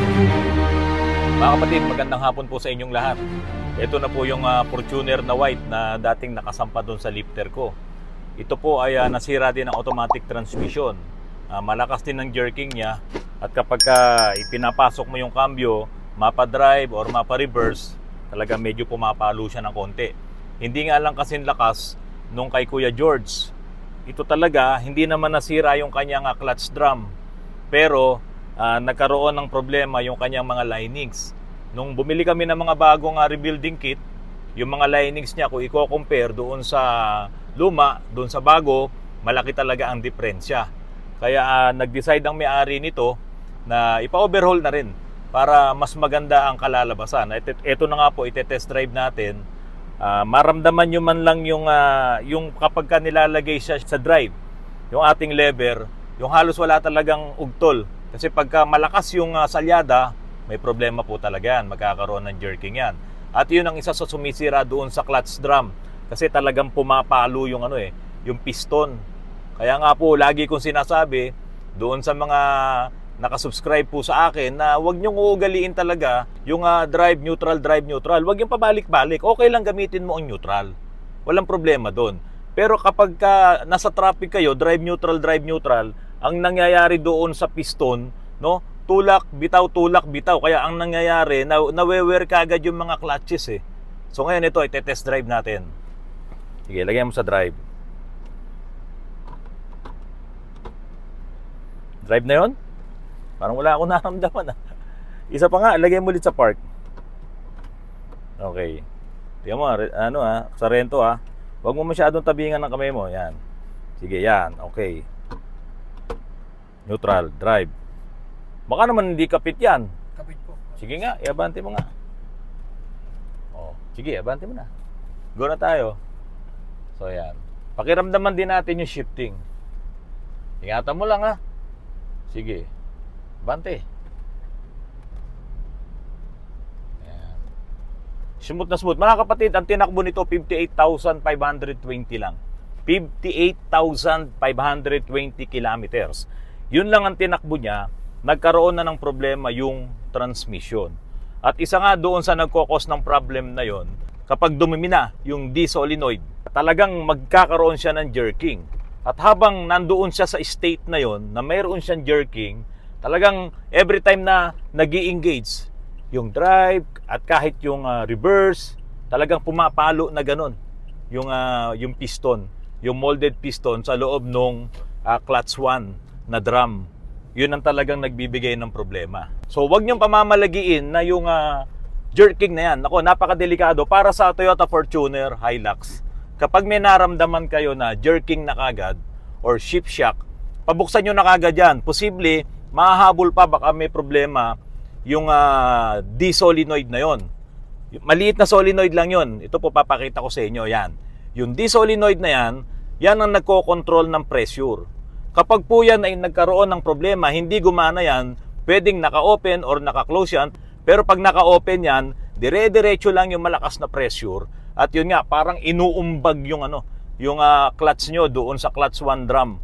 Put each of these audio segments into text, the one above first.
Mga kapatid, magandang hapon po sa inyong lahat. Ito na po yung Fortuner na white na dating nakasampa doon sa lifter ko. Ito po ay nasira din ang automatic transmission. Malakas din ang jerking niya, at kapag ipinapasok mo yung cambio, mapa-drive or mapa-reverse, talaga medyo pumapalo siya ng konti. Hindi nga lang kasing lakas nung kay Kuya George. Ito talaga, hindi naman nasira yung kanyang clutch drum, pero nagkaroon ng problema yung kanyang mga linings. Nung bumili kami ng mga bagong rebuilding kit, yung mga linings niya, kung i-compare doon sa luma, doon sa bago, malaki talaga ang diferensya. Kaya nag-decide ang may-ari nito na ipa-overhaul na rin para mas maganda ang kalalabasan. Ito na nga po, ite-test drive natin. Maramdaman nyo man lang yung kapag ka nilalagay siya sa drive, yung ating lever, yung halos wala talagang ugtol. Kasi pagka malakas yung salyada, may problema po talaga yan. Magkakaroon ng jerking yan. At yun ang isa sa sumisira doon sa clutch drum. Kasi talagang pumapalo yung yung piston. Kaya nga po, lagi kong sinasabi doon sa mga nakasubscribe po sa akin na huwag nyong uugaliin talaga yung drive neutral. Huwag yung pabalik-balik. Okay lang gamitin mo ang neutral. Walang problema doon. Pero kapag nasa traffic kayo, drive neutral, ang nangyayari doon sa piston, no? Tulak, bitaw. Kaya ang nangyayari, nawe-wear kagad yung mga clutches eh. So ngayon ito, ite-test drive natin. Sige, lagyan mo sa drive. Drive na yon? Parang wala akong naramdaman . Isa pa nga, lagyan mo ulit sa park. Okay. Tingnan mo, sa rento . Huwag mo masyadong tabingan ng kamay mo. Yan. Sige, yan. Okay. Neutral, drive. Baka naman hindi kapit yan. Kapit po. Sige nga, iabante mo nga. Sige, iabante mo na. Go na tayo. So yan. Pakiramdaman din natin yung shifting. Ingatan mo lang . Sige. Bante. Ayan. Smooth na smooth. Mga kapatid, ang tinakbo nito 58,520 lang. 58,520 kilometers. Yun lang ang tinakbo niya. Nagkaroon na ng problema yung transmission. At isa nga doon sa nagkokos ng problem na yon, kapag dumimi na yung D-solenoid, talagang magkakaroon siya ng jerking. At habang nandoon siya sa state na yon, na mayroon siyang jerking, talagang every time na nag-i-engage yung drive at kahit yung reverse, talagang pumapalo na ganun yung piston, yung molded piston sa loob ng clutch 1 na drum. Yun ang talagang nagbibigay ng problema. So wag niyong pamamalagiin na yung jerking na yan. Ako, napakadelikado para sa Toyota Fortuner Hilux. Kapag may naramdaman kayo na jerking na kagad or shift shock, pabuksan nyo na kagad yan. Posible, mahahabol pa, baka may problema yung D-solenoid na yon. Maliit na solenoid lang yon. Ito po papakita ko sa inyo, yan. Yung D-solenoid na yan, yan ang nagko-control ng pressure. Kapag po yan ay nagkaroon ng problema, hindi gumana yan, pwedeng naka-open or naka-close yan. Pero pag naka-open yan, dire-diretso lang yung malakas na pressure. At yun nga, parang inuumbag yung clutch nyo doon sa clutch 1 drum.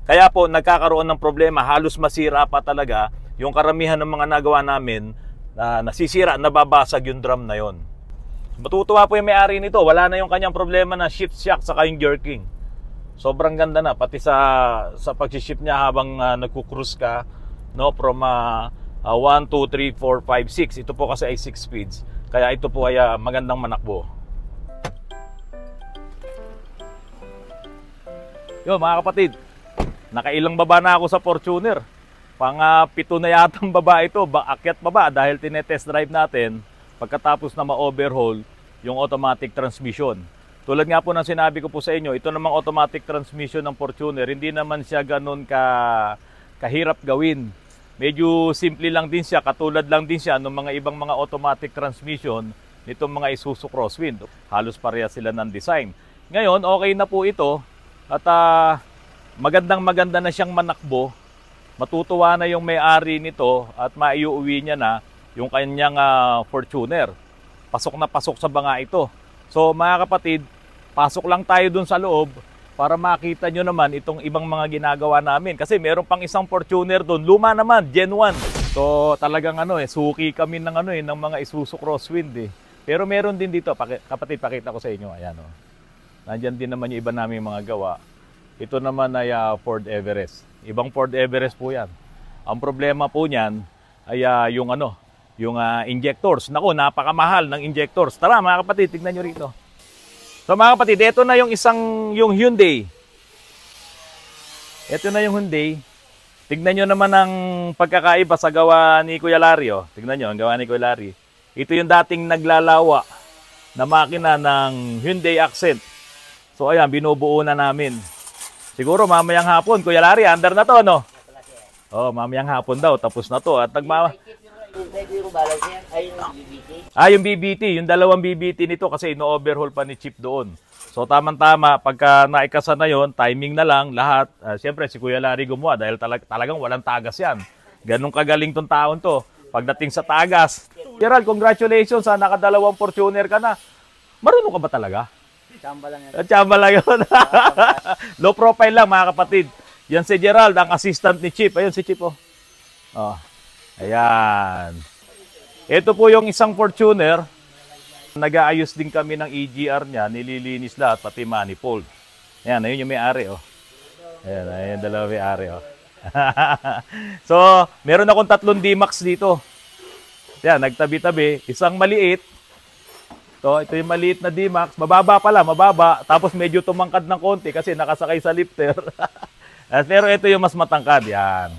Kaya po, nagkakaroon ng problema, halos masira pa talaga. Yung karamihan ng mga nagawa namin, nasisira, nababasag yung drum na yon. Matutuwa po yung may-ari nito, wala na yung kanyang problema na shift shock saka yung jerking. Sobrang ganda na, pati sa pag-shift niya habang nagku-cruise ka, no, from 1, 2, 3, 4, 5, 6. Ito po kasi ay 6 speeds. Kaya ito po ay magandang manakbo. Yo mga kapatid, nakailang baba na ako sa Fortuner. Pang-7 na yatang baba ito, akyat baba dahil tinetest drive natin pagkatapos na ma-overhaul yung automatic transmission. Tulad nga po ng sinabi ko po sa inyo, ito namang automatic transmission ng Fortuner, hindi naman siya ganun kahirap gawin. Medyo simple lang din siya, katulad lang din siya ng mga ibang mga automatic transmission nitong mga Isuzu Crosswind. Halos pareha sila ng design. Ngayon, okay na po ito at maganda na siyang manakbo. Matutuwa na yung may-ari nito at maiuwi niya na yung kanyang Fortuner. Pasok na pasok sa banga ito. So mga kapatid, pasok lang tayo dun sa loob para makita nyo naman itong ibang mga ginagawa namin. Kasi meron pang isang Fortuner dun, luma naman, Gen 1. So talagang suki kami ng ng mga Isuzu Crosswind eh. Pero meron din dito, kapatid, pakita ko sa inyo. Ayan oh. Nandiyan din naman yung iba namin mga gawa. Ito naman ay Ford Everest. Ibang Ford Everest po 'yan. Ang problema po niyan ay yung injectors. Naku, napakamahal ng injectors. Tara mga kapatid, tignan niyo rito. So mga kapatid, ito na yung yung Hyundai. Ito na yung Hyundai. Tignan nyo naman ang pagkakaiba sa gawa ni Kuya Larry. Oh. Tignan nyo ang gawa ni Kuya Larry. Ito yung dating naglalawa na makina ng Hyundai Accent. So ayan, binubuo na namin. Siguro mamayang hapon, Kuya Larry, under na to, no? Oh, mamayang hapon daw, tapos na to. At yung BBT, yung dalawang BBT nito kasi ino-overhaul pa ni Chip doon. So tamang-tama, pagka naikasa na yon, timing na lang lahat. Siyempre si Kuya Larry gumawa dahil talagang walang tagas yan. Ganun kagaling tong taon to. Pagdating sa tagas, Gerald, congratulations ha, nakadalawang Fortuner ka na. Marunong ka ba talaga? Chamba lang yan. Chamba lang yun. Low profile lang mga kapatid. Yan si Gerald, ang assistant ni Chip. Ayun si Chip oh. Oh. Ayan. Ito po yung isang Fortuner. Nag-aayos din kami ng EGR niya, nililinis lahat, pati manifold. Ayan, ayun yung may-ari, oh. Ayan, ayun, dalawa may-ari, oh. So, meron akong 3 D-Max dito. Ayan, nagtabi-tabi. Isang maliit. Ito yung maliit na D-Max. Mababa pala, mababa. Tapos medyo tumangkad ng konti kasi nakasakay sa lifter. Pero ito yung mas matangkad. Yan.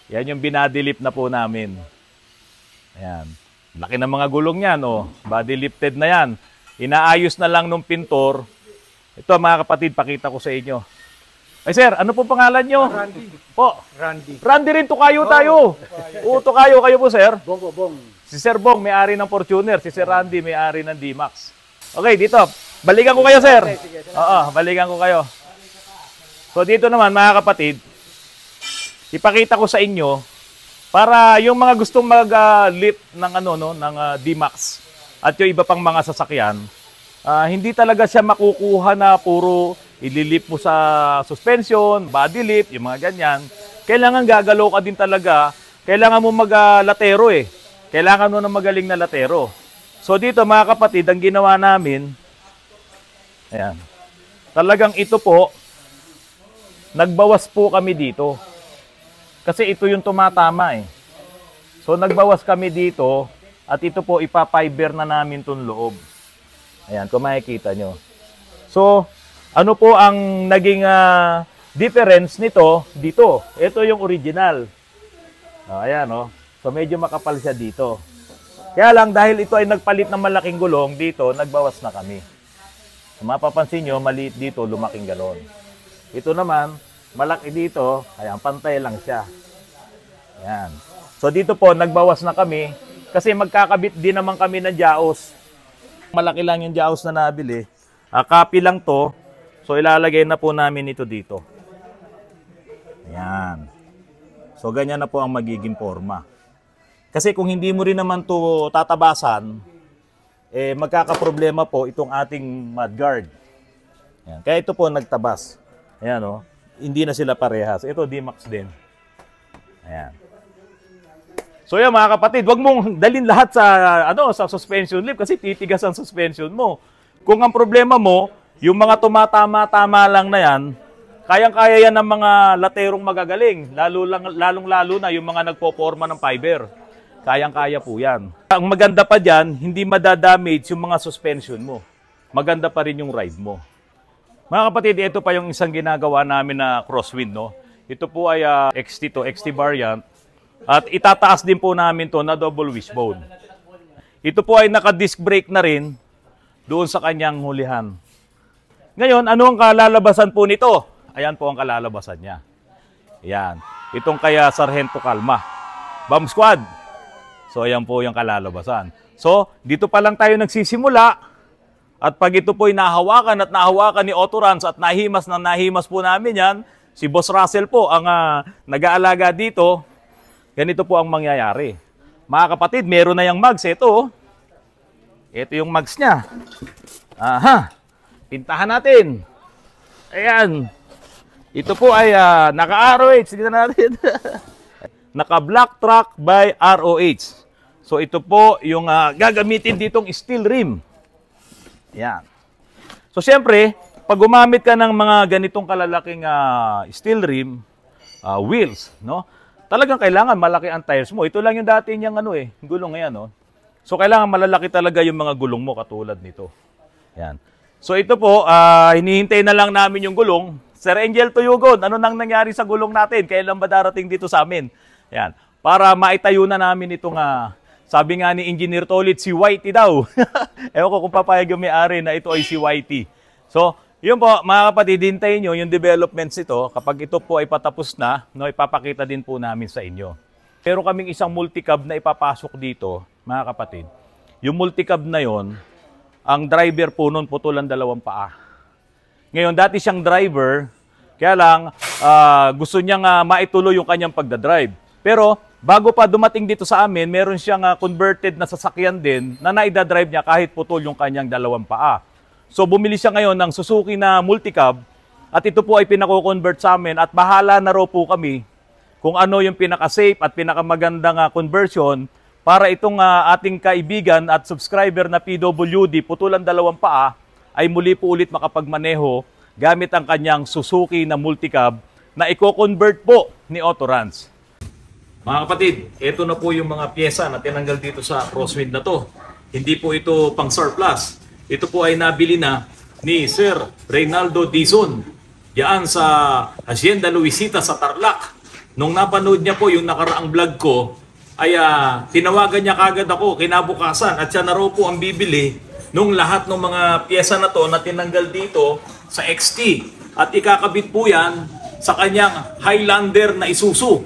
Yan yung binadilip na po namin. Ayan. Laki ng mga gulong yan, oh. Body lifted na yan. Inaayos na lang nung pintor. Ito mga kapatid, pakita ko sa inyo. Ay sir, ano po pangalan nyo? Randy. Po? Randy. Randy rin, Tukayo tayo. Oo, Tukayo kayo po sir. Bong. Si Sir Bong, may-ari ng Fortuner. Si Sir Randy, may-ari ng D-Max. Okay, dito. Balikan ko kayo sir. Oo, balikan ko kayo. So dito naman mga kapatid, ipakita ko sa inyo para yung mga gustong mag-lift ng ng D-Max at yung iba pang mga sasakyan, hindi talaga siya makukuha na puro ililift mo sa suspension, body lift, yung mga ganyan. Kailangan gagalaw ka din talaga. Kailangan mo mag-latero eh. Kailangan mo ng magaling na latero. So dito mga kapatid, ang ginawa namin, ayan, talagang ito po, nagbawas po kami dito. Kasi ito yung tumatama eh. So nagbawas kami dito at ito po ipapiber na namin itong loob. Ayan, kung makikita nyo. So, ano po ang naging difference nito dito? Ito yung original. Ayan oh. So medyo makapal siya dito. Kaya lang dahil ito ay nagpalit ng malaking gulong, dito nagbawas na kami. So, mapapansin nyo, maliit dito, lumaking galon. Ito naman, malaki dito, ayan, pantay lang siya. Ayan. So dito po, nagbawas na kami kasi magkakabit din naman kami ng jaos. Malaki lang yung jaos na nabili. Copy lang to. So ilalagay na po namin ito dito. Ayan. So ganyan na po ang magiging forma. Kasi kung hindi mo rin naman to tatabasan, magkakaproblema po itong ating mudguard. Ayan. Kaya ito po nagtabas. Ayan o. Hindi na sila parehas. Ito D-Max din. Ayan. So yan mga kapatid, wag mong dalhin lahat sa sa suspension lift kasi titigas ang suspension mo. Kung ang problema mo, yung mga tumatama-tama lang na yan, kayang-kaya yan ng mga laterong magagaling, lalong-lalo na yung mga nagpoporma ng fiber. Kayang-kaya po yan. Ang maganda pa dyan, hindi madadamage yung mga suspension mo. Maganda pa rin yung ride mo. Mga kapatid, ito pa yung isang ginagawa namin na crosswind, no? Ito po ay XT to XT variant. At itataas din po namin to na double wishbone. Ito po ay naka-disc brake na rin doon sa kanyang hulihan. Ngayon, ano ang kalalabasan po nito? Ayan po ang kalalabasan niya. Ayan. Itong kaya Sargento Calma. Bomb Squad. So, ayan po yung kalalabasan. So, dito pa lang tayo nagsisimula. At pag ito po ay nahawakan at nahawakan ni Autorans at nahimas na nahimas po namin yan, si Boss Russell po ang nag-aalaga dito. Ganito po ang mangyayari. Mga kapatid, meron na yung mugs. Ito, ito yung mugs niya. Aha. Pintahan natin. Ayan. Ito po ay naka-ROH. Tignan natin. Naka-black truck by ROH. So ito po yung gagamitin ditong steel rim. Yan. So siyempre, pag gumamit ka ng mga ganitong kalalaking steel rim, wheels, no? Talagang kailangan malaki ang tires mo. Ito lang yung dati niyang gulong ngayon, no? So kailangan malalaki talaga yung mga gulong mo katulad nito. Yan. So ito po, hinihintay na lang namin yung gulong. Sir Angel Tuyugon, ano nang nangyari sa gulong natin? Kailan ba darating dito sa amin? Yan. Para maitayo na namin itong, sabi nga ni Engineer Tolit, si Whitey daw. Ewan ko kung papayag yung may-ari na ito ay si Whitey. So, yun po, mga kapatid, hintayin nyo yung developments ito. Kapag ito po ay patapos na, no, ipapakita din po namin sa inyo. Pero kaming isang multicab na ipapasok dito, mga kapatid. Yung multicab na yon, ang driver po nun putulan 2 paa. Ngayon, dati siyang driver, kaya lang gusto niyang maituloy yung kanyang pagdadrive. Pero bago pa dumating dito sa amin, meron siyang converted na sasakyan din na naidadrive niya kahit putol yung kanyang 2 paa. So bumili siya ngayon ng Suzuki na multicab at ito po ay pinako-convert sa amin at bahala na raw po kami kung ano yung pinaka-safe at pinakamagandang conversion para itong ating kaibigan at subscriber na PWD putulan 2 paa ay muli po ulit makapagmaneho gamit ang kanyang Suzuki na multicab na i-convert po ni Autorans. Mga kapatid, ito na po yung mga pyesa na tinanggal dito sa crosswind na to. Hindi po ito pang surplus. Ito po ay nabili na ni Sir Reynaldo Dizon diyan sa Hacienda Luisita sa Tarlac. Nung napanood niya po yung nakaraang vlog ko, ay tinawagan niya kagad ako kinabukasan at siya na raw po ang bibili nung lahat ng mga pyesa na to na tinanggal dito sa XT. At ikakabit po yan sa kanyang Highlander na Isuzu.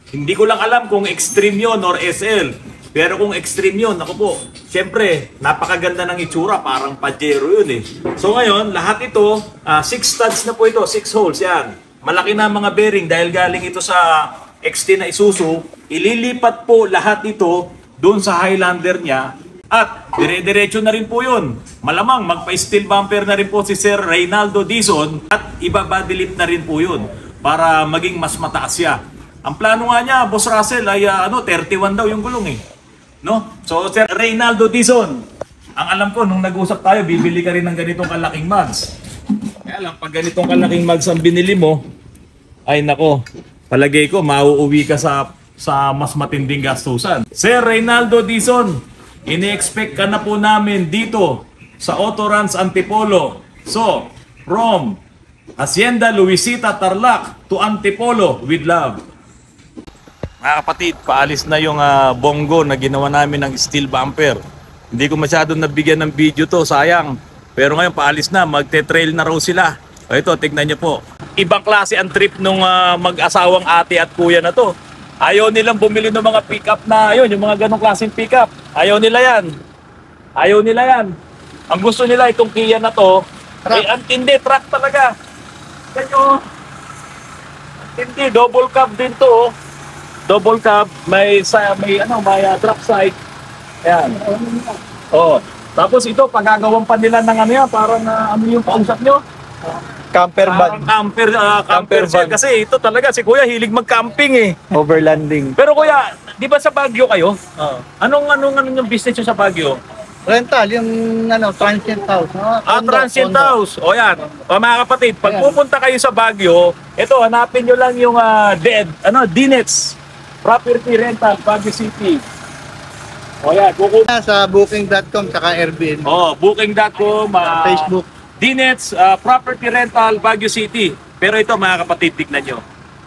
Hindi ko lang alam kung Extreme yun or SL. Pero kung Extreme yun, ako po, siyempre, napakaganda ng itsura. Parang Pajero yun eh. So ngayon, lahat ito, 6 studs na po ito, 6 holes yan. Malaki na mga bearing dahil galing ito sa XT na Isuzu. Ililipat po lahat ito doon sa Highlander niya. At dire-diretso na rin po yun. Malamang magpa-steel bumper na rin po si Sir Reynaldo Dizon at ibabadilit na rin po yun para maging mas mataas siya. Ang plano nga niya, Boss Russell, ay 31 daw yung gulong eh. No? So Sir Reynaldo Dizon, ang alam ko nung nag-usap tayo, bibili ka rin ng ganitong kalaking mugs. Kaya lang, pag ganitong kalaking mugs ang binili mo, ay nako, palagay ko mauuwi ka sa mas matinding gastusan. Sir Reynaldo Dizon, ini-expect ka na po namin dito sa Autorans Antipolo. So, from Hacienda Luisita Tarlac to Antipolo with love. Mga kapatid, paalis na yung bongo na ginawa namin ng steel bumper. Hindi ko masyado nabigyan ng video to, sayang. Pero ngayon paalis na, magte-trail na raw sila. O ito, tignan nyo po. Ibang klase ang trip nung mag-asawang ate at kuya na to. Ayaw nilang bumili ng mga pick-up na yun, yung mga ganong klaseng pick-up. Ayaw nila yan. Ayaw nila yan. Ang gusto nila itong Kia na to, ay antindi, truck talaga. Ganyo. Antindi, double cab din to. Double cab, may truck side. Ayan. Oh. Tapos ito, pagagawan pa nila ng ano yan, parang ano yung pausap nyo? Camper van. Camper van. Kasi ito talaga, si Kuya hilig mag-camping eh. Overlanding. Pero Kuya, di ba sa Baguio kayo? Anong yung business nyo sa Baguio? Rental, yung transient house. Transient house. O yan. O mga kapatid, pag pupunta kayo sa Baguio, ito, hanapin nyo lang yung Dinets Property Rental, Baguio City. O yan. Sa booking.com, saka Airbnb. Booking.com, Facebook. Dinets Property Rental, Baguio City. Pero ito mga kapatid, tignan nyo.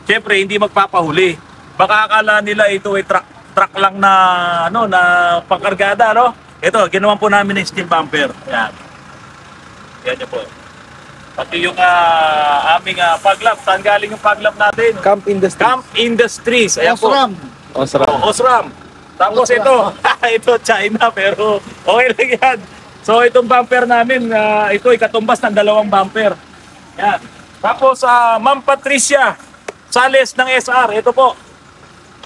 Siyempre, hindi magpapahuli. Baka akala nila ito ay truck lang na, na pangkargada, no? Ito, ginawan po namin ng steel bumper. Yan. Yan nyo po. Pati yung aming paglab. Saan galing yung paglab natin? Camp Industries. Camp Industries. Ayan po. Osram. Osram. Tapos ito, ito China, pero okay lang yan. So itong bumper namin, ito ay katumbas ng 2 bumper. Yan. Tapos Ma'am Patricia Sales ng SR, ito po.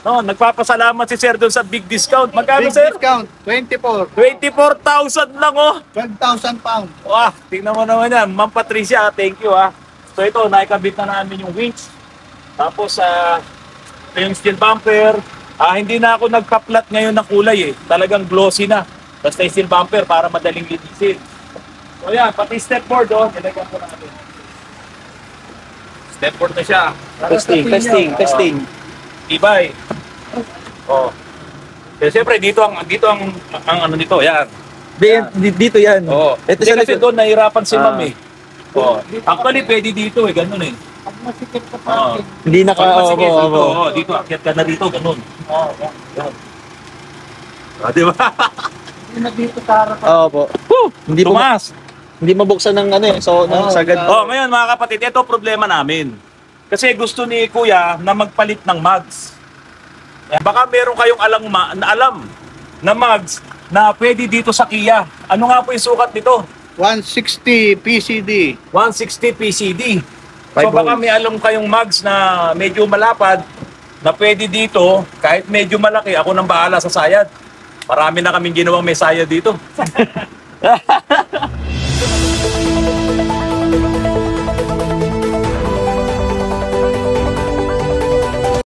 No, nagpapasalamat si Sir doon sa big discount. Magkano, Big Sir? discount, 24. 24,000 lang, oh. 12,000 pounds. Wah, tingnan mo naman yan. Ma'am Patricia, thank you, ha. So ito, naikabit na namin yung winch. Tapos, Ito yung steel bumper. Hindi na ako nagpa-flat ngayon ng kulay eh. Talagang glossy na. Basta yung steel bumper para madaling linisin. So yan, pati stepboard oh. Nilagyan ko na natin. Stepboard na siya. Testing. Ibay. Oh. Eh, siyempre dito ang ano nito, yan. Dito yan. Oo. Ito Hindi sa kasi likod. doon nahirapan si ma'am eh. Oh. Actually pwede dito eh, ganun eh. Pag masikip ka Oo. Hindi Pag masikip opo. dito, dito akyat ka na dito, ganun. Oo, yan. Di ba? Hindi na dito sa harapan. Opo. Tumas. Hindi mabuksan ng ano eh. So, sagad. Ngayon mga kapatid, ito problema namin. Kasi gusto ni Kuya na magpalit ng mugs. Baka meron kayong alam na mugs na pwede dito sa Kia. Ano nga po yung sukat nito? 160 PCD. 160 PCD. So 5 baka volts. may alam kayong mugs na medyo malapad na pwede dito, kahit medyo malaki, ako nang bahala sa sayad. Marami na kaming ginawang may sayad dito.